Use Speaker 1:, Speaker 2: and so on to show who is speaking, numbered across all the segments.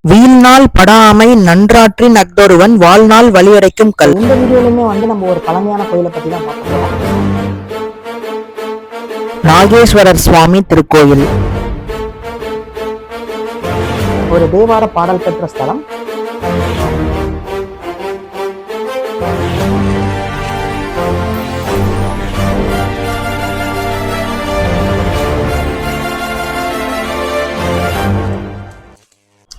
Speaker 1: வீழ்நாள் படாமை நன்றாற்றின் அஃதொருவன் வாழ்நாள் வலியுரைக்கும் கல்.
Speaker 2: இந்த வீடியோலயுமே நம்ம ஒரு பழமையான கோயிலை பத்தி தான் பார்க்க
Speaker 1: நாகேஸ்வரர் சுவாமி திருக்கோயில்
Speaker 2: ஒரு தேவார பாடல் பெற்ற ஸ்தலம்.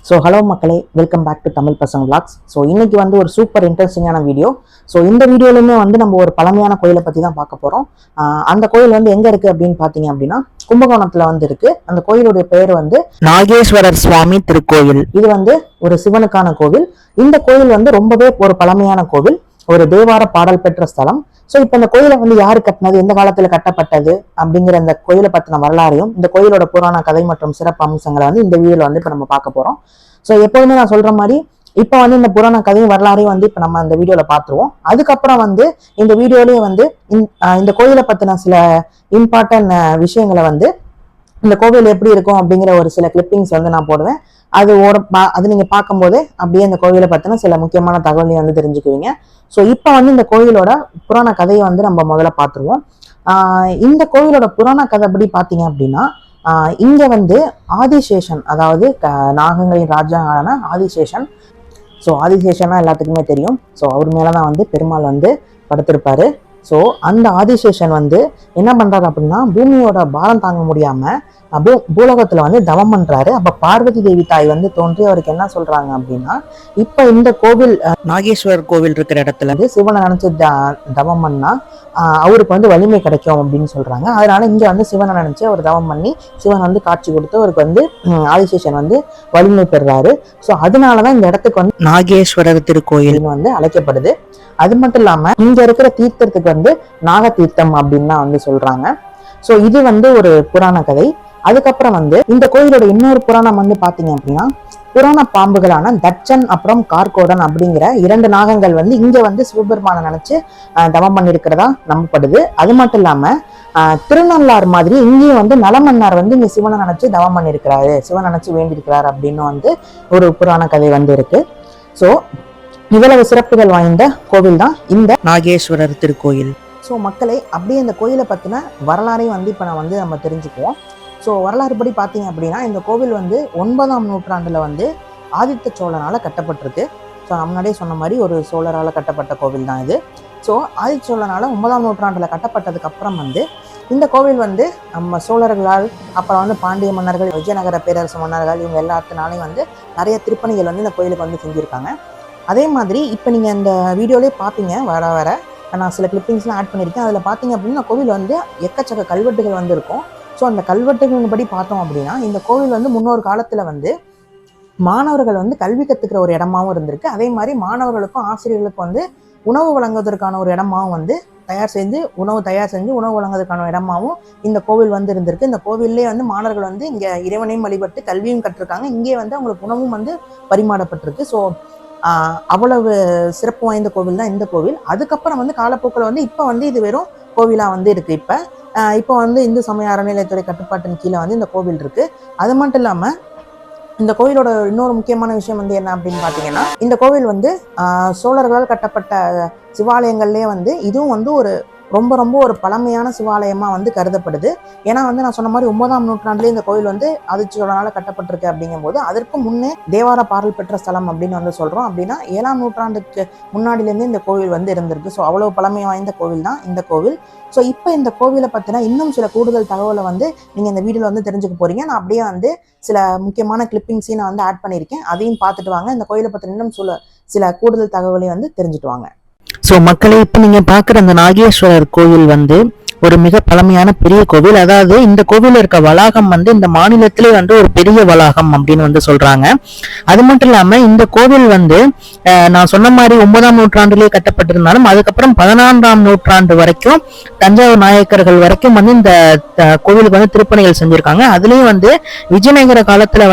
Speaker 2: ஸோ ஹலோ மக்களே, வெல்கம் பேக் டு தமிழ் பசங்க விளாக்ஸ். ஸோ இன்னைக்கு ஒரு சூப்பர் இன்ட்ரெஸ்டிங்கான வீடியோ. ஸோ இந்த வீடியோலையுமே நம்ம ஒரு பழமையான கோயிலை பற்றி தான் பார்க்க போகிறோம். அந்த கோயில் எங்கே இருக்குது அப்படின்னு பார்த்தீங்க அப்படின்னா கும்பகோணத்தில் இருக்கு. அந்த கோயிலுடைய பெயர்
Speaker 1: நாகேஸ்வரர் சுவாமி திருக்கோயில்.
Speaker 2: இது ஒரு சிவனுக்கான கோவில். இந்த கோயில் ரொம்பவே ஒரு பழமையான கோவில், ஒரு தேவார பாடல் பெற்ற ஸ்தலம். ஸோ இப்போ இந்த கோயிலை யாரு கட்டினது, எந்த காலத்துல கட்டப்பட்டது அப்படிங்கிற இந்த கோயிலை பற்றின வரலாறையும் இந்த கோயிலோட புராண கதை மற்றும் சிறப்பு அம்சங்களை இந்த வீடியோல இப்போ நம்ம பார்க்க போறோம். ஸோ எப்போதுமே நான் சொல்ற மாதிரி இப்போ இந்த புராண கதையும் வரலாறையும் இப்போ நம்ம இந்த வீடியோல பார்த்துருவோம். அதுக்கப்புறம் இந்த வீடியோலயே இந்த கோயிலை பத்தின சில இம்பார்ட்டன்ட் விஷயங்களை இந்த கோவில் எப்படி இருக்கும் அப்படிங்கிற ஒரு சில கிளிப்பிங்ஸ் நான் போடுவேன். அது நீங்க பார்க்கும்போதே அப்படியே இந்த கோவிலை பத்தின சில முக்கியமான தகவலையும் தெரிஞ்சுக்குவீங்க. ஸோ இப்போ இந்த கோயிலோட புராண கதையை நம்ம முதல்ல பார்த்துருவோம். இந்த கோவிலோட புராண கதை படி பார்த்தீங்க அப்படின்னா இங்க ஆதிசேஷன், அதாவது நாகங்களின் ராஜாவான ஆதிசேஷன். ஸோ ஆதிசேஷனா எல்லாத்துக்குமே தெரியும். ஸோ அவர் மேலதான் பெருமாள் படுத்திருப்பாரு. ஸோ அந்த ஆதிசேஷன் என்ன பண்றாரு அப்படின்னா பூமியோட பாரம் தாங்க முடியாம பூலோகத்துல தவம் பண்றாரு. அப்ப பார்வதி தேவி தாய் தோன்றி அவருக்கு என்ன சொல்றாங்க அப்படின்னா, இப்ப இந்த கோவில்
Speaker 1: நாகேஸ்வரர் கோவில் இருக்கிற இடத்துல
Speaker 2: சிவனை நினைச்சு தவம் பண்ணா அவருக்கு வலிமை கிடைக்கும் அப்படின்னு சொல்றாங்க. அதனால இங்க சிவனை நினைச்சு அவர் தவம் பண்ணி சிவன் காட்சி கொடுத்து அவருக்கு ஆதிசேஷன் வலிமை பெறுறாரு. ஸோ அதனாலதான் இந்த இடத்துக்கு
Speaker 1: நாகேஸ்வரர் திருக்கோயில்
Speaker 2: அழைக்கப்படுது. அது மட்டும் இல்லாம இங்க இருக்கிற தீர்த்தத்துக்கு நாக தீர்த்தம் அப்படின்னு தான் சொல்றாங்க. ஸோ இது ஒரு புராண கதை. அதுக்கப்புறம் இந்த கோயிலோட இன்னொரு புராணம் பாத்தீங்க அப்படின்னா புராண பாம்புகளான தட்சன் அப்புறம் கார்கோடன் அப்படிங்கிற 2 நாகங்கள் இங்க சிவபெருமானை நினைச்சு தவம் பண்ணிருக்கிறதா நம்பப்படுது. அது மட்டும் இல்லாம திருநள்ளாறு மாதிரி இங்கேயும் நலமன்னார் இங்க சிவனை நினைச்சு தவம் பண்ணிருக்கிறாரு, சிவனை நினைச்சு வேண்டியிருக்கிறாரு அப்படின்னு ஒரு புராண கதை இருக்கு. ஸோ இவ்வளவு சிறப்புகள் வாய்ந்த கோவில் தான் இந்த
Speaker 1: நாகேஸ்வரர் திருக்கோயில்.
Speaker 2: ஸோ மக்களே, அப்படியே இந்த கோயிலை பத்தின வரலாறையும் இப்போ நம்ம தெரிஞ்சுக்குவோம். ஸோ வரலாறு படி பார்த்தீங்க அப்படின்னா இந்த கோவில் 9ஆம் நூற்றாண்டுல ஆதித்த சோழனால கட்டப்பட்டிருக்கு. ஸோ நான் முன்னாடியே சொன்ன மாதிரி ஒரு சோழரால கட்டப்பட்ட கோவில் தான் இது. ஸோ ஆதித்த சோழனால 9ஆம் நூற்றாண்டுல கட்டப்பட்டதுக்கு அப்புறம் இந்த கோவில் நம்ம சோழர்களால், அப்புறம் பாண்டிய மன்னர்கள், விஜயநகர பேரரசு மன்னர்கள், இவங்க எல்லாத்தினாலையும் நிறைய திருப்பணிகள் இந்த கோயிலுக்கு செஞ்சிருக்காங்க. அதே மாதிரி இப்போ நீங்க இந்த வீடியோலயே பார்ப்பீங்க, வர நான் சில கிளிப்பிங்ஸ்லாம் ஆட் பண்ணியிருக்கேன். அதில் பார்த்தீங்க அப்படின்னா கோவில் எக்கச்சக்க கல்வெட்டுகள் இருக்கும். ஸோ அந்த கல்வெட்டுகளின் படி பார்த்தோம் அப்படின்னா இந்த கோவில் முன்னொரு காலத்தில் மாணவர்கள் கல்வி கற்றுக்கிற ஒரு இடமாவும் இருந்திருக்கு. அதே மாதிரி மாணவர்களுக்கும் ஆசிரியர்களுக்கும் உணவு வழங்குவதற்கான ஒரு இடமாவும் தயார் செஞ்சு உணவு வழங்குவதற்கான இடமாவும் இந்த கோவில் இருந்திருக்கு. இந்த கோவிலே மாணவர்கள் இங்கே இறைவனையும் வழிபட்டு கல்வியும் கற்றிருக்காங்க. இங்கே அவங்களுக்கு உணவும் பரிமாறப்பட்டிருக்கு. ஸோ அவ்வளவு சிறப்பு வாய்ந்த கோவில் தான் இந்த கோவில். அதுக்கப்புறம் காலப்போக்கில் இப்போ இது வெறும் கோவிலா இருக்கு. இப்போ இந்து சமய அறநிலையத்துறை கட்டுப்பாட்டின் கீழே இந்த கோவில் இருக்கு. அது மட்டும் இல்லாம இந்த கோவிலோட இன்னொரு முக்கியமான விஷயம் என்ன அப்படின்னு பாத்தீங்கன்னா இந்த கோவில் சோழர்களால் கட்டப்பட்ட சிவாலயங்கள்லயே இதுவும் ஒரு ரொம்ப ரொம்ப ஒரு பழமையான சிவாலயமா கருதப்படுது. ஏன்னா நான் சொன்ன மாதிரி 9ஆம் நூற்றாண்டுலேயே இந்த கோயில் ஆதித்த சோழனால கட்டப்பட்டிருக்கு. அப்படிங்கும் போது அதற்கு முன்னே தேவார பாடல் பெற்ற ஸ்தலம் அப்படின்னு சொல்றோம். அப்படின்னா 7ஆம் நூற்றாண்டுக்கு முன்னாடிலேருந்து இந்த கோவில் இருந்திருக்கு. ஸோ அவ்வளவு பழமை வாய்ந்த கோவில் தான் இந்த கோவில். ஸோ இப்போ இந்த கோவிலை பத்தின இன்னும் சில கூடுதல் தகவலை நீங்க இந்த வீடியோல தெரிஞ்சுக்க போறீங்க. நான் அப்படியே சில முக்கியமான கிளிப்பிங்ஸையும் நான் ஆட் பண்ணியிருக்கேன். அதையும் பார்த்துட்டு வாங்க. இந்த கோயிலை பத்தின இன்னும் சில கூடுதல் தகவலையும் தெரிஞ்சுட்டு வாங்க.
Speaker 1: ஸோ மக்களே, இப்போ நீங்க பாக்குற அந்த நாகேஸ்வரர் கோவில் ஒரு மிக பழமையான பெரிய கோவில். அதாவது இந்த கோவில் இருக்க வளாகம் இந்த மாநிலத்திலே ஒரு பெரிய வளாகம் அப்படின்னு சொல்றாங்க. அது மட்டும் இல்லாம இந்த கோவில் நான் சொன்ன மாதிரி 9ஆம் நூற்றாண்டிலே கட்டப்பட்டிருந்தாலும் அதுக்கப்புறம் 14ஆம் நூற்றாண்டு வரைக்கும் தஞ்சாவூர் நாயக்கர்கள் வரைக்கும் இந்த கோவிலுக்கு திருப்பணிகள் செஞ்சிருக்காங்க. அதுலயும் விஜயநகர காலத்துல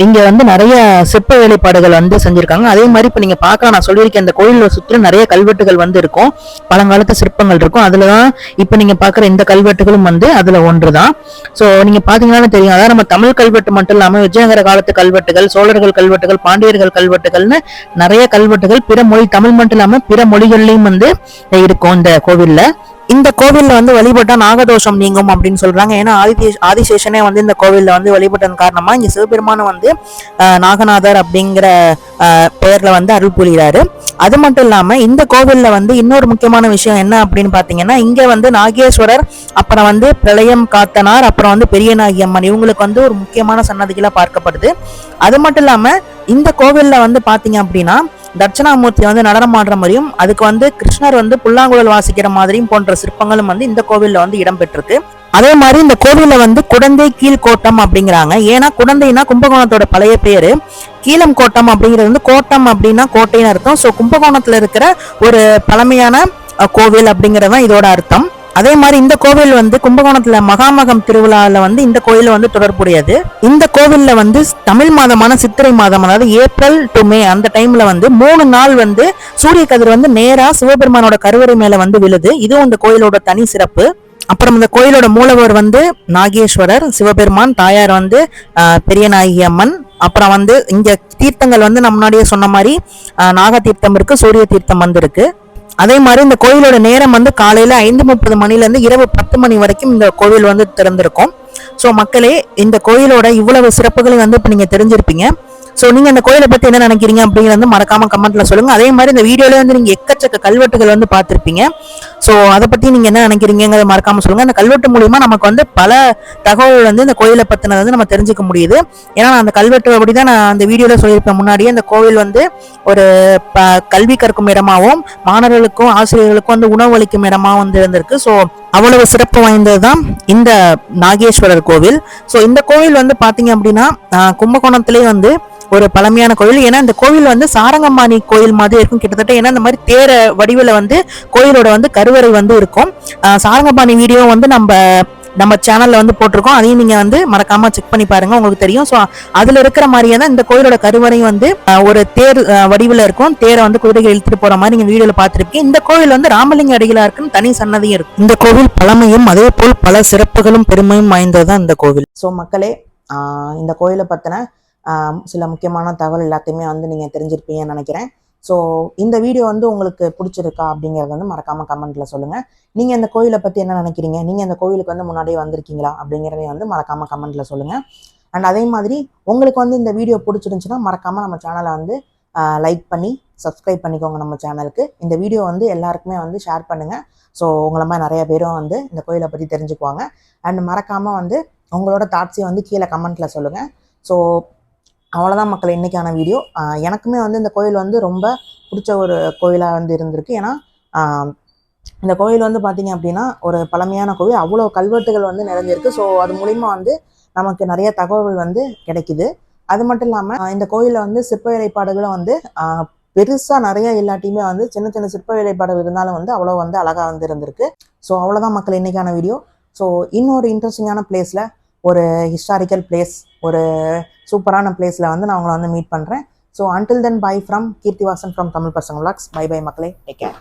Speaker 1: இங்க நிறைய சிற்ப வேலைப்பாடுகள் செஞ்சிருக்காங்க. அதே மாதிரி இப்ப நீங்க பார்க்கலாம், நான் சொல்லியிருக்கேன் இந்த கோயிலை சுற்றி நிறைய கல்வெட்டுகள் இருக்கும், பழங்காலத்து சிற்பங்கள் இருக்கும். அதுலதான் இப்ப நீங்க பாக்குற இந்த கல்வெட்டுகளும் வந்து அதுல ஒன்றுதான். சோ நீங்க பாத்தீங்கன்னா தெரியும், அதாவது நம்ம தமிழ் கல்வெட்டு மட்டும் இல்லாம விஜயநகர காலத்து கல்வெட்டுகள், சோழர்கள் கல்வெட்டுகள், பாண்டியர்கள் கல்வெட்டுகள்னு நிறைய கல்வெட்டுகள் பிற மொழி, தமிழ் மட்டும் இல்லாம பிற மொழிகள்லயும் வந்து இருக்கும் இந்த கோவில்ல. இந்த கோவில்ல வந்து வழிபட்டா நாகதோஷம் நீங்கும் அப்படின்னு சொல்றாங்க. ஏன்னா ஆதிசேஷனே வந்து இந்த கோவில்ல வந்து வழிபட்டதன் காரணமா இங்க சிவபெருமான வந்து நாகநாதர் அப்படிங்கிற பெயர்ல வந்து அருள் புரிகிறாரு. அது மட்டும் இல்லாம இந்த கோவில்ல வந்து இன்னொரு முக்கியமான விஷயம் என்ன அப்படின்னு பாத்தீங்கன்னா, இங்க வந்து நாகேஸ்வரர், அப்புறம் வந்து பிரளயம் காத்தனார், அப்புறம் வந்து பெரிய நாகியம்மன், இவங்களுக்கு வந்து ஒரு முக்கியமான சன்னதிகளா பார்க்கப்படுது. அது மட்டும் இல்லாம இந்த கோவில்ல வந்து பாத்தீங்க அப்படின்னா தட்சணாமூர்த்தி வந்து நடனம் ஆடுற மாதிரியும், அதுக்கு வந்து கிருஷ்ணர் வந்து புல்லாங்குழல் வாசிக்கிற மாதிரியும் போன்ற சிற்பங்களும் வந்து இந்த கோவில்ல வந்து இடம்பெற்றிருக்கு. அதே மாதிரி இந்த கோவில்ல வந்து குடந்தை கீழ்கோட்டம் அப்படிங்கிறாங்க. ஏன்னா குடந்தைனா கும்பகோணத்தோட பழைய பேரு, கீழம் கோட்டம் அப்படிங்கிறது வந்து கோட்டம் அப்படின்னா கோட்டைன்னு அர்த்தம். ஸோ கும்பகோணத்துல இருக்கிற ஒரு பழமையான கோவில் அப்படிங்கறதுதான் இதோட அர்த்தம். அதே மாதிரி இந்த கோவில் வந்து கும்பகோணத்துல மகாமகம் திருவிழால வந்து இந்த கோயில் வந்து தொடர்புடையது. இந்த கோவில்ல வந்து தமிழ் மாதமான சித்திரை மாதம், அதாவது ஏப்ரல் டு மே, அந்த டைம்ல வந்து 3 நாள் வந்து சூரிய கதிர் வந்து நேரா சிவபெருமானோட கருவறை மேல வந்து விழுது. இதுவும் இந்த கோயிலோட தனி சிறப்பு. அப்புறம் இந்த கோயிலோட மூலவர் வந்து நாகேஸ்வரர், சிவபெருமான், தாயார் வந்து பெரிய நாயகி அம்மன். அப்புறம் வந்து இங்க தீர்த்தங்கள் வந்து நம்ம முன்னாடியே சொன்ன மாதிரி நாக தீர்த்தம் இருக்கு, சூரிய தீர்த்தம் வந்து இருக்கு. அதே மாதிரி இந்த கோயிலோட நேரம் வந்து காலையில 5:30 மணில இருந்து இரவு 10 மணி வரைக்கும் இந்த கோவில் வந்து திறந்திருக்கும். ஸோ மக்களே, இந்த கோயிலோட இவ்வளவு சிறப்புகளை வந்து இப்ப நீங்க தெரிஞ்சிருப்பீங்க. ஸோ நீங்க இந்த கோயிலை பத்தி என்ன நினைக்கிறீங்க அப்படிங்கிறது வந்து மறக்காம கமெண்ட்ல சொல்லுங்க. அதே மாதிரி இந்த வீடியோல வந்து நீங்க எக்கச்சக்க கல்வெட்டுகள் வந்து பார்த்திருப்பீங்க. ஸோ அதை பத்தி நீங்க என்ன நினைக்கிறீங்கிறத மறக்காம சொல்லுங்க. இந்த கல்வெட்டு மூலியமா நமக்கு வந்து பல தகவல் வந்து இந்த கோயிலை பத்தினது வந்து நம்ம தெரிஞ்சுக்க முடியுது. ஏன்னா அந்த கல்வெட்டு அப்படிதான் நான் அந்த வீடியோல சொல்லியிருப்பேன் முன்னாடியே, இந்த கோவில் வந்து ஒரு கல்வி கற்கும் இடமாவும், மாணவர்களுக்கும் ஆசிரியர்களுக்கும் வந்து உணவு அளிக்கும் இடமாவும் வந்து இருந்திருக்கு. ஸோ அவ்வளவு சிறப்பு வாய்ந்ததுதான் இந்த நாகேஸ்வரர் கோவில். ஸோ இந்த கோவில் வந்து பாத்தீங்க அப்படின்னா கும்பகோணத்திலே வந்து ஒரு பழமையான கோவில். ஏன்னா இந்த கோவில் வந்து சாரங்கம்பாணி கோயில் மாதிரி இருக்கும் கிட்டத்தட்ட. ஏன்னா இந்த மாதிரி தேர வடிவில் வந்து கோயிலோட வந்து கருவறை வந்து இருக்கும். சாரங்கம்பாணி வீடியோ வந்து நம்ம சேனல்ல வந்து போட்டிருக்கோம், அதையும் நீங்க வந்து மறக்காம செக் பண்ணி பாருங்க, உங்களுக்கு தெரியும். ஸோ அதுல இருக்கிற மாதிரியே தான் இந்த கோயிலோட கருவறை வந்து ஒரு தேர் வடிவில் இருக்கும். தேரை வந்து குதிரைகள் இழுத்துட்டு போற மாதிரி நீங்க வீடியோல பார்த்திருப்பீங்க. இந்த கோவில் வந்து ராமலிங்க அடிகளாருக்குன்னு தனி சன்னதியும் இருக்கு. இந்த கோவில் பழமையும் அதே போல் பல சிறப்புகளும் பெருமையும் வாய்ந்ததுதான் இந்த கோவில்.
Speaker 2: ஸோ மக்களே, இந்த கோயிலை பத்தின சில முக்கியமான தகவல் எல்லாத்தையுமே வந்து நீங்கள் தெரிஞ்சிருப்பீங்கன்னு நினைக்கிறேன். ஸோ இந்த வீடியோ வந்து உங்களுக்கு பிடிச்சிருக்கா அப்படிங்கிறத வந்து மறக்காமல் கமெண்ட்டில் சொல்லுங்கள். நீங்கள் இந்த கோயிலை பற்றி என்ன நினைக்கிறீங்க, நீங்கள் இந்த கோயிலுக்கு வந்து முன்னாடியே வந்திருக்கீங்களா அப்படிங்கிறதையும் வந்து மறக்காமல் கமெண்ட்டில் சொல்லுங்கள். அண்ட் அதே மாதிரி உங்களுக்கு வந்து இந்த வீடியோ பிடிச்சிருந்துச்சுன்னா மறக்காமல் நம்ம சேனலை வந்து லைக் பண்ணி சப்ஸ்கிரைப் பண்ணிக்கோங்க நம்ம சேனலுக்கு. இந்த வீடியோ வந்து எல்லாருக்குமே வந்து ஷேர் பண்ணுங்கள். ஸோ உங்களை மாதிரி நிறைய பேரும் வந்து இந்த கோயிலை பற்றி தெரிஞ்சுக்குவாங்க. அண்ட் மறக்காமல் வந்து உங்களோட தாட்ஸையும் வந்து கீழே கமெண்ட்டில் சொல்லுங்கள். ஸோ அவ்வளோதான் மக்கள் இன்றைக்கான வீடியோ. எனக்குமே வந்து இந்த கோயில் வந்து ரொம்ப பிடிச்ச ஒரு கோயிலாக வந்து இருந்திருக்கு. ஏன்னா இந்த கோயில் வந்து பார்த்திங்க அப்படின்னா ஒரு பழமையான கோவில், அவ்வளோ கல்வெட்டுகள் வந்து நிறைஞ்சிருக்கு. ஸோ அது மூலிமா வந்து நமக்கு நிறைய தகவல்கள் வந்து கிடைக்குது. அது மட்டும் இல்லாமல் இந்த கோயிலில் வந்து சிற்ப வேலைப்பாடுகளும் வந்து பெருசாக நிறைய இல்லாட்டியுமே வந்து சின்ன சின்ன சிற்ப வேலைப்பாடுகள் இருந்தாலும் வந்து அவ்வளோ வந்து அழகாக வந்து இருந்திருக்கு. ஸோ அவ்வளோதான் மக்கள் இன்றைக்கான வீடியோ. ஸோ இன்னொரு இன்ட்ரெஸ்டிங்கான பிளேஸில், ஒரு ஹிஸ்டாரிக்கல் பிளேஸ், ஒரு சூப்பரான பிளேஸில் வந்து நான் உங்களை வந்து மீட் பண்ணுறேன். So until then by from Keerthivasan from Tamil பசங்க விளாக்ஸ். பை பை மக்களே, டேக் கேர்.